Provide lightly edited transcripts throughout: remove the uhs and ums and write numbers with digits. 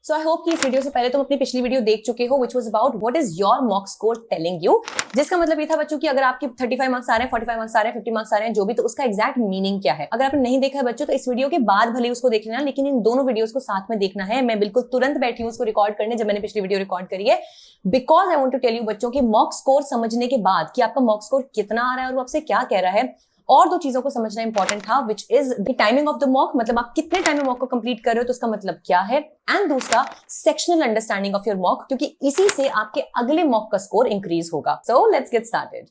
So I hope कि इस video से पहले तुम अपनी पिछली वीडियो देख चुके हो, which was about what is your mock score telling you, जिसका मतलब ये था बच्चों कि अगर आपके 35 मार्क्स आ रहे हैं, 45 मार्क्स आ रहे हैं, 50 मार्क्स आ रहे हैं, जो भी, तो उसका एग्जैक्ट मीनिंग क्या है। अगर आपने नहीं देखा है बच्चों तो इस वीडियो के बाद भले उसको देख लेना, लेकिन इन दोनों वीडियोस को साथ में देखना है। मैं बिल्कुल तुरंत बैठी हूँ उसको रिकॉर्ड करने जब मैंने पिछली वीडियो रिकॉर्ड करी है, because I want to tell you बच्चों की मॉक स्कोर समझने के बाद कि आपका मॉक स्कोर कितना आ रहा है और वो आपसे क्या कह रहा है, और दो चीजों को समझना इंपॉर्टेंट था, which is the timing of the mock, मतलब आप कितने टाइम में मॉक को कंप्लीट कर रहे हो तो उसका मतलब क्या है, एंड दूसरा sectional understanding of your mock, क्योंकि इसी से आपके अगले मॉक का स्कोर इंक्रीज होगा। So let's get started.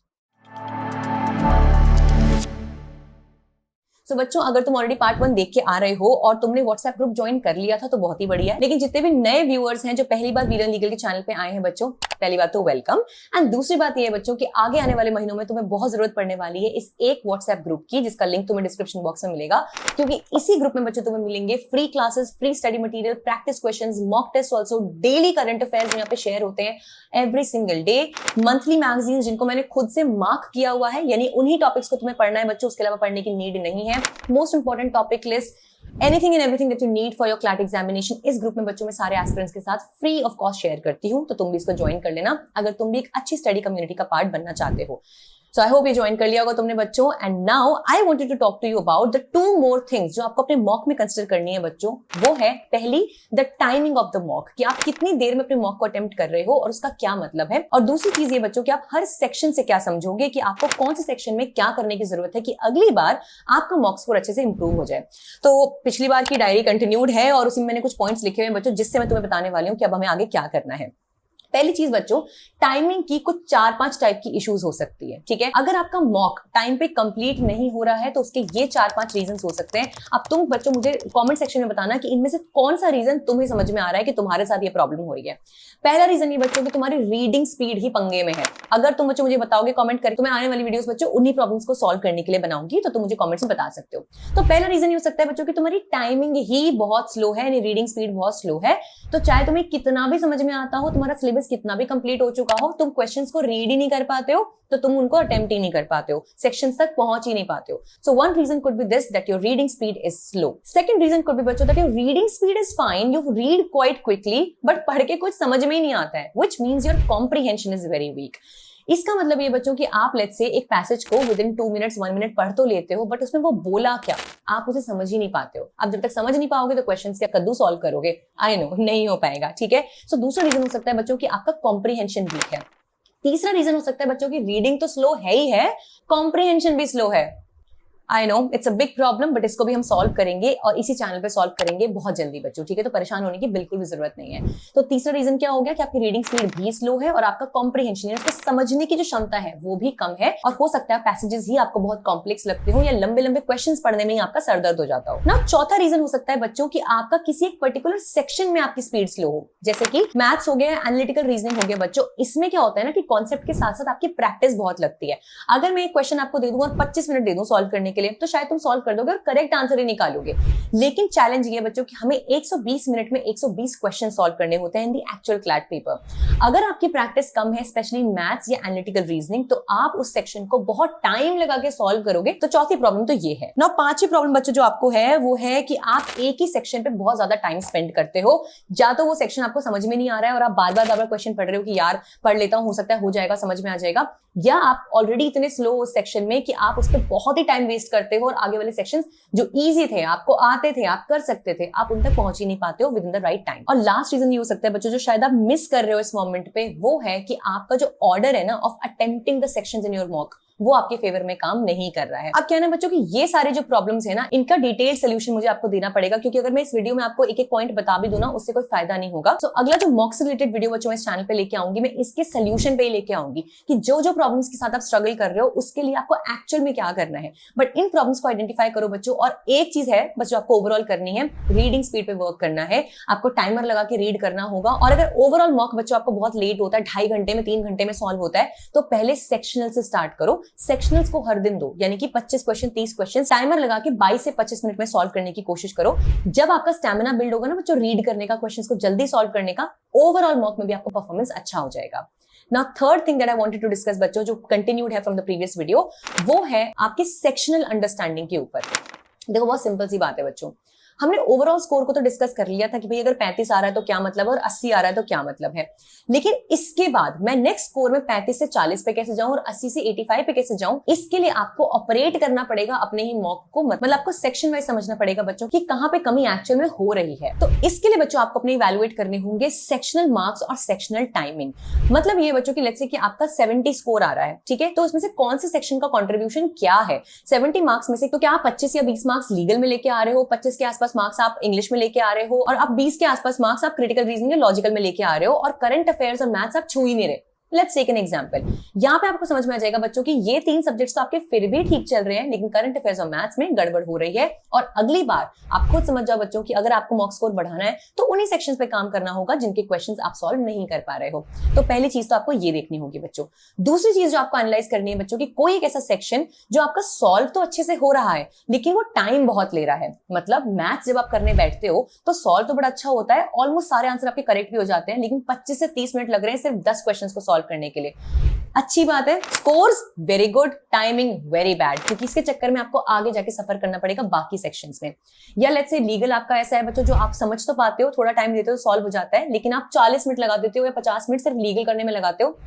So, बच्चों अगर तुम ऑलरेडी पार्ट 1 देख के आ रहे हो और तुमने व्हाट्सएप ग्रुप ज्वाइन कर लिया था तो बहुत ही बढ़िया है, लेकिन जितने भी नए व्यूअर्स हैं जो पहली बार वीरन लीगल के चैनल पे आए हैं बच्चों, पहली बात तो वेलकम, एंड दूसरी बात ये है बच्चों कि आगे आने वाले महीनों में तुम्हें बहुत जरूरत पड़ने वाली है इस एक व्हाट्सएप ग्रुप की, जिसका लिंक तुम्हें डिस्क्रिप्शन बॉक्स में मिलेगा, क्योंकि इसी ग्रुप में बच्चों तुम्हें मिलेंगे free classes, free study material, practice questions, mock test, also daily current affairs यहाँ पे शेयर होते हैं every single day, monthly magazine जिनको मैंने खुद से मार्क किया हुआ है, यानी उन्हीं टॉपिक्स को तुम्हें पढ़ना है बच्चों, उसके अलावा पढ़ने की नीड नहीं है। Most important topic list, anything and everything that you need for your CLAT examination, इस ग्रुप में बच्चों में सारे एस्पिरेंट्स के साथ फ्री ऑफ कॉस्ट शेयर करती हूं, तो तुम भी इसको ज्वाइन कर लेना अगर तुम भी एक अच्छी स्टडी कम्युनिटी का पार्ट बनना चाहते हो। So I hope ये ज्वाइन कर लिया होगा तुमने बच्चों, and now I wanted to talk to you about the two more things जो आपको अपने मॉक में कंसिडर करनी है बच्चों। वो है पहली the timing of the mock, कि आप कितनी देर में अपने मॉक को अटेम्प्ट कर रहे हो और उसका क्या मतलब है, और दूसरी चीज ये बच्चों कि आप हर सेक्शन से क्या समझोगे, कि आपको कौन से सेक्शन में क्या करने की जरूरत है कि अगली बार आपका मॉक स्कोर अच्छे से इंप्रूव हो जाए। तो पिछली बार की डायरी कंटिन्यूड है और उसी में मैंने कुछ पॉइंट्स लिखे हुए हैं बच्चों, जिससे मैं तुम्हें बताने वाली हूँ कि अब हमें आगे क्या करना है। पहली चीज बच्चों, टाइमिंग की कुछ 4-5 टाइप की इश्यूज हो सकती है, ठीक है। अगर आपका मॉक टाइम पे कंप्लीट नहीं हो रहा है तो उसके ये 4-5 रीजंस हो सकते हैं। अब तुम बच्चों मुझे कमेंट सेक्शन में बताना कि इनमें से कौन सा रीजन तुम्हें समझ में आ रहा है कि तुम्हारे साथ ये प्रॉब्लम हो रही है। पहला रीजन ये बच्चों कि तुम्हारी रीडिंग स्पीड ही पंगे में है। अगर तुम बच्चों मुझे बताओगे कमेंट करके, तो मैं आने वाली वीडियोस बच्चों उन्हीं प्रॉब्लम्स को सॉल्व करने के लिए बनाऊंगी, तो तुम मुझे कमेंट्स में बता सकते हो। तो पहला रीजन ये हो सकता है बच्चों कि तुम्हारी टाइमिंग ही बहुत स्लो है, यानी रीडिंग स्पीड बहुत स्लो है। तो चाहे तुम्हें कितना भी समझ में आता हो, तुम्हारा सिलेबस कितना भी कंप्लीट हो चुका हो, तुम क्वेश्चंस को रीड ही नहीं कर पाते हो, तो तुम उनको अटेम्प्ट ही नहीं कर पाते हो, सेक्शंस तक पहुंच ही नहीं पाते हो। So one reason could be this, that your reading speed is slow. Second reason could be बच्चों that your reading speed is fine, you read quite quickly, but पढ़ के कुछ समझ में ही नहीं आता है, which means your comprehension is very weak. इसका मतलब ये बच्चों कि आप लेट्स से एक पैसेज को विद इन 2 मिनट्स 1 मिनट पढ़ तो लेते हो, बट उसमें वो बोला क्या आप उसे समझ ही नहीं पाते हो। आप जब तक समझ नहीं पाओगे तो क्वेश्चंस क्या कद्दू सॉल्व करोगे? आई नो नहीं हो पाएगा, ठीक है। सो दूसरा रीजन हो सकता है बच्चों कि आपका कॉम्प्रिहेंशन वीक है। तीसरा रीजन हो सकता है बच्चों की रीडिंग तो स्लो है ही है, कॉम्प्रिहेंशन भी स्लो है। I know it's a big problem, but इसको भी हम सॉल्व करेंगे और इसी चैनल पे सॉल्व करेंगे बहुत जल्दी बच्चों, ठीक है। तो परेशान होने की बिल्कुल भी जरूरत नहीं है। तो तीसरा रीजन क्या हो गया कि आपकी रीडिंग स्पीड भी स्लो है और आपका कॉम्प्रिहेंशन, इसको समझने की जो क्षमता है वो भी कम है, और हो सकता है पैसेजेस ही आपको बहुत कॉम्प्लेक्स लगते हो या लंबे लंबे क्वेश्चंस पढ़ने में ही आपका सरदर्द हो जाता हो ना। चौथा रीजन हो सकता है बच्चों की आपका किसी एक पर्टिकुलर सेक्शन में आपकी स्पीड स्लो हो, जैसे कि मैथ्स हो गया, एनालिटिकल रीजनिंग हो गया बच्चों। इसमें क्या होता है ना कि कॉन्सेप्ट के साथ साथ आपकी प्रैक्टिस बहुत लगती है। अगर मैं एक क्वेश्चन आपको दे दूं और 25 मिनट दे दूं सॉल्व करने के लिए, तो शायद तुम कर दोगे और करेक्ट आंसर ही निकालोगे, लेकिन चैलेंज ये बच्चों कि हमें 120 मिनट में 120 क्वेश्चन सॉल्व करने होते हैं in the actual CLAT paper. अगर आपकी प्रैक्टिस कम है, स्पेशली मैथ्स या एनालिटिकल रीजनिंग, तो आप उस सेक्शन को बहुत टाइम लगा के सॉल्व करोगे। तो चौथी प्रॉब्लम तो ये है ना। पांचवी प्रॉब्लम बच्चों जो आपको है वो है कि आप एक ही सेक्शन पे बहुत ज्यादा टाइम स्पेंड करते हो, या तो वो सेक्शन आपको समझ में नहीं आ रहा है और आप बार बार क्वेश्चन पढ़ रहे हो कि यार पढ़ लेता हूं, हो सकता है हो जाएगा, समझ में आ जाएगा, या आप ऑलरेडी इतने स्लो उस सेक्शन में कि आप उस पर बहुत ही टाइम वेस्ट करते हो और आगे वाले सेक्शन जो इजी थे, आपको आते थे, आप कर सकते थे, आप उन तक पहुंच ही नहीं पाते हो with in the right time. और लास्ट रीजन ये हो सकता है बच्चों जो शायद आप मिस कर रहे हो इस मोमेंट पे, वो है कि आपका जो ऑर्डर है ना of attempting the sections in your mock, वो आपके फेवर में काम नहीं कर रहा है। अब क्या है ना बच्चों कि ये सारे जो प्रॉब्लम्स है ना, इनका डिटेल सोल्यूशन मुझे आपको देना पड़ेगा, क्योंकि अगर मैं इस वीडियो में आपको एक एक पॉइंट बता भी दूं ना, उससे कोई फायदा नहीं होगा। सो अगला जो मॉक से रिलेटेड वीडियो बच्चों इस चैनल पे लेके आऊंगी, मैं इसके सोल्यूशन पे ही लेके आऊंगी कि जो जो प्रॉब्लम्स के साथ आप स्ट्रगल कर रहे हो उसके लिए आपको एक्चुअल में क्या करना है। बट इन प्रॉब्लम्स को आइडेंटिफाई करो बच्चों, और एक चीज है बच्चों आपको ओवरऑल करनी है, रीडिंग स्पीड पे वर्क करना है, आपको टाइमर लगा के रीड करना होगा। और अगर ओवरऑल मॉक बच्चों आपको बहुत लेट होता है, 2.5 घंटे में 3 घंटे में सॉल्व होता है, तो पहले सेक्शनल से स्टार्ट करो। सेक्शनल्स को हर दिन दो, यानी कि 25 क्वेश्चन 30 क्वेश्चन टाइमर लगा के 22 से 25 मिनट में सॉल्व करने की कोशिश करो। जब आपका स्टैमिना बिल्ड होगा ना बच्चों रीड करने का, क्वेश्चंस को जल्दी सॉल्व करने का, ओवरऑल मॉक में भी आपका परफॉर्मेंस अच्छा हो जाएगा। Now third thing that I wanted to discuss बच्चों, जो कंटिन्यूड है फ्रॉम द प्रीवियस वीडियो, वो है आपके सेक्शनल अंडरस्टैंडिंग के ऊपर। देखो बहुत सिंपल सी बात है बच्चों, हमने ओवरऑल स्कोर को तो डिस्कस कर लिया था कि भाई अगर 35 आ रहा है तो क्या मतलब है और 80 आ रहा है तो क्या मतलब है, लेकिन इसके बाद मैं नेक्स्ट स्कोर में 35 से 40 पे कैसे जाऊं और 80 से 85 पे कैसे जाऊं, इसके लिए आपको ऑपरेट करना पड़ेगा अपने ही मॉक को, मतलब आपको सेक्शन वाइज समझना पड़ेगा बच्चों कि कहां पे कमी एक्चुअल में हो रही है। तो इसके लिए बच्चों आपको अपने इवैल्यूएट करने होंगे सेक्शनल मार्क्स और सेक्शनल टाइमिंग। मतलब ये बच्चों की लेट्स से कि आपका 70 स्कोर आ रहा है, ठीक है, तो उसमें से कौन से सेक्शन का कंट्रीब्यूशन क्या है 70 मार्क्स में से, तो क्या आप 25 या 20 मार्क्स लीगल में लेके आ रहे हो, 25 के आसपास मार्क्स आप इंग्लिश में लेके आ रहे हो, और आप 20 के आसपास मार्क्स आप क्रिटिकल रीजनिंग या लॉजिकल में लेके आ रहे हो, और करंट अफेयर्स और मैथ्स आप छू ही नहीं रहे। Let's take an example. यहाँ पे आपको समझ में आ जाएगा बच्चों कि ये 3 सब्जेक्ट्स तो आपके फिर भी ठीक चल रहे हैं, लेकिन करंट अफेयर्स और मैथ्स में गड़बड़ हो रही है। और अगली बार आप खुद समझ जाओ बच्चों कि अगर आपको मॉक स्कोर बढ़ाना है तो उन्हीं सेक्शंस पे काम करना होगा जिनके क्वेश्चंस आप सॉल्व नहीं कर पा रहे हो। तो पहली चीज तो आपको ये देखनी होगी बच्चों। दूसरी चीज जो आपको एनालाइज करनी है बच्चों की, कोई एक ऐसा सेक्शन जो आपका सॉल्व तो अच्छे से हो रहा है लेकिन वो टाइम बहुत ले रहा है। मतलब मैथ्स जब आप करने बैठते हो तो सॉल्व तो बड़ा अच्छा होता है, ऑलमोस्ट सारे आंसर आपके करेक्ट भी हो जाते हैं, लेकिन 25 से 30 मिनट लग रहे हैं सिर्फ 10 क्वेश्चंस को सॉल्व करने के लिए। अच्छी बात है, scores very good, timing very bad, क्योंकि इसके चक्कर में आपको आगे जाके सफर करना पड़ेगा बाकी सेक्शंस में। या लेट्स से लीगल आपका ऐसा है बच्चों जो आप समझ तो पाते हो, थोड़ा टाइम देते हो सॉल्व हो जाता है, लेकिन आप 40 मिनट लगा देते हो या 50 मिनट सिर्फ लीगल करने में लगाते हो,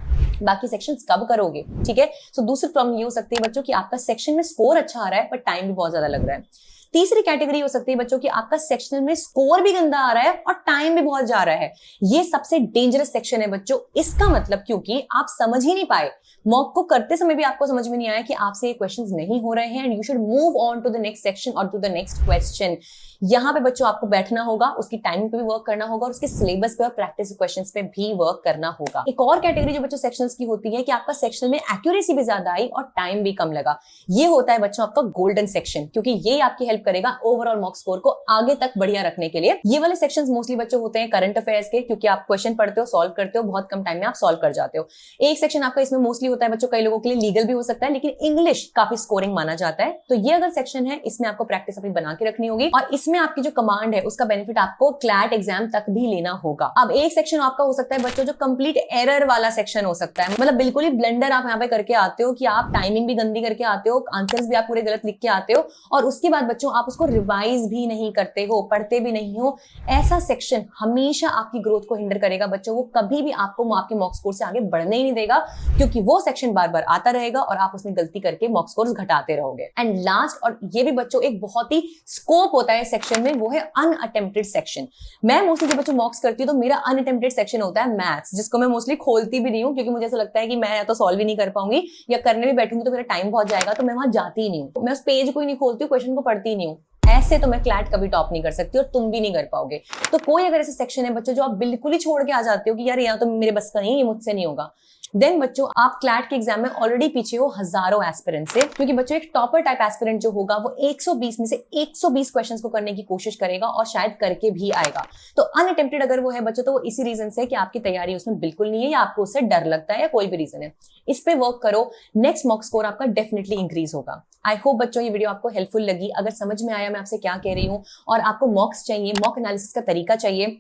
बाकी सेक्शंस कब करोगे, ठीक है। सो दूसरी प्रॉब्लम ये हो सकती है बच्चों कि आपका सेक्शन में स्कोर अच्छा आ रहा है पर टाइम भी बहुत ज्यादा लग रहा है। तीसरी कैटेगरी हो सकती है बच्चों कि आपका सेक्शनल में स्कोर भी गंदा आ रहा है और टाइम भी बहुत जा रहा है। ये सबसे डेंजरस सेक्शन है बच्चों। इसका मतलब क्योंकि आप समझ ही नहीं पाए, मॉक को करते समय भी आपको समझ में नहीं आया कि आपसे ये क्वेश्चंस नहीं हो रहे हैं and you should move on to the next section और टू द नेक्स्ट क्वेश्चन। यहां पे बच्चों आपको बैठना होगा, उसकी टाइमिंग पे भी वर्क करना होगा और उसके सिलेबस पे और प्रैक्टिस क्वेश्चंस पे भी वर्क करना होगा। एक और कैटेगरी जो बच्चों सेक्शंस की होती है कि आपका सेक्शन में एक्यूरेसी भी ज्यादा आई और टाइम भी कम लगा। ये होता है बच्चों आपका गोल्डन सेक्शन, क्योंकि ये आपकी हेल्प करेगा ओवरऑल मॉक स्कोर को आगे तक बढ़िया रखने के लिए। ये वाले सेक्शंस मोस्टली बच्चों होते हैं करंट अफेयर्स के, क्योंकि आप क्वेश्चन पढ़ते हो, सॉल्व करते हो, बहुत कम टाइम में आप सॉल्व कर जाते हो। एक सेक्शन आपका इसमें मोस्टली होता है बच्चों कई लोगों के लिए लीगल भी हो सकता है, लेकिन इंग्लिश काफी स्कोरिंग माना जाता है। तो ये अगर सेक्शन है इसमें आपको प्रैक्टिस अपनी बना के रखनी होगी और इसमें आपकी जो कमांड है उसका बेनिफिट आपको क्लैट एग्जाम तक भी लेना होगा। अब एक सेक्शन आपका हो सकता है बच्चों जो कंप्लीट एरर वाला सेक्शन हो सकता है, मतलब बिल्कुल ही ब्लंडर आप यहाँ पे करके आते हो कि आप टाइमिंग भी गंदी करके आते हो, आंसर्स भी आप पूरे गलत लिख के आते हो और उसके बाद बच्चों आप उसको रिवाइज भी नहीं करते हो, पढ़ते भी नहीं हो। ऐसा सेक्शन हमेशा आपकी ग्रोथ को हिंडर करेगा बच्चों। वो कभी भी आपको आपके मॉक स्कोर से आगे बढ़ने ही नहीं देगा, क्योंकि वो सेक्शन बार बार आता रहेगा और आप उसमें गलती करके मॉक स्कोर्स घटाते रहोगे। एंड लास्ट, और ये भी बच्चों एक बहुत ही स्कोप होता है सेक्शन में, वो है अनअटेम्प्टेड सेक्शन। मैं मोस्टली जब बच्चों मॉक्स करती हूँ तो मेरा अनअटेम्प्टेड सेक्शन होता है मैथ्स, जिसको मैं मोस्टली खोलती भी नहीं हूँ, क्योंकि मुझे ऐसा लगता है कि मैं या तो सॉल्व ही नहीं कर पाऊंगी या करने भी बैठूंगी तो मेरा टाइम बहुत जाएगा, तो मैं वहां जाती ही नहीं हूँ। मैं उस पेज को ही नहीं खोलती हूँ, क्वेश्चन को पढ़ती ही नहीं हूँ। ऐसे तो मैं क्लैट कभी टॉप नहीं कर सकती और तुम भी नहीं कर पाओगे। तो कोई अगर ऐसे सेक्शन है बच्चों जो आप बिल्कुल ही छोड़ के आ जाते हो कि यार यहाँ तो मेरे बस का नहीं, ये मुझसे नहीं होगा, देन बच्चों आप क्लैट के एग्जाम में ऑलरेडी पीछे हो हजारों एस्पिरेंट से, क्योंकि बच्चों एक टॉपर टाइप एस्पिरेंट जो होगा वो 120 में से 120 क्वेश्चंस को करने की कोशिश करेगा और शायद करके भी आएगा। तो अनअटेम्प्टेड अगर वो है बच्चों तो वो इसी रीजन से कि आपकी तैयारी उसमें बिल्कुल नहीं है या आपको उससे डर लगता है या कोई भी रीजन है। इस पे वर्क करो, नेक्स्ट मॉक स्कोर आपका डेफिनेटली इंक्रीज होगा। आई होप बच्चों ये वीडियो आपको हेल्पफुल लगी। अगर समझ में आया मैं आपसे क्या कह रही हूँ और आपको मॉक्स चाहिए, मॉक एनालिसिस का तरीका चाहिए,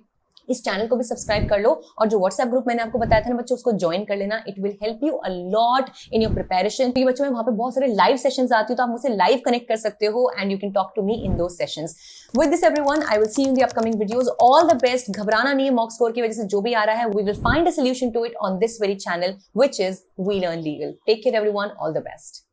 इस चैनल को भी सब्सक्राइब कर लो और जो व्हाट्सएप ग्रुप मैंने आपको बताया था ना बच्चों, उसको ज्वाइन कर लेना। It will help you a lot in your preparation. क्योंकि बच्चों मैं वहां पे बहुत सारे लाइव सेशंस आती हूँ, तो आप मुझसे लाइव कनेक्ट कर सकते हो and you can talk to me in those sessions. With this everyone, I will see you in the upcoming videos. All the best. घबराना नहीं है मॉक स्कोर की वजह से जो भी आ रहा है, we will find a solution to it on this very channel which is we learn legal. Take care everyone, all the best.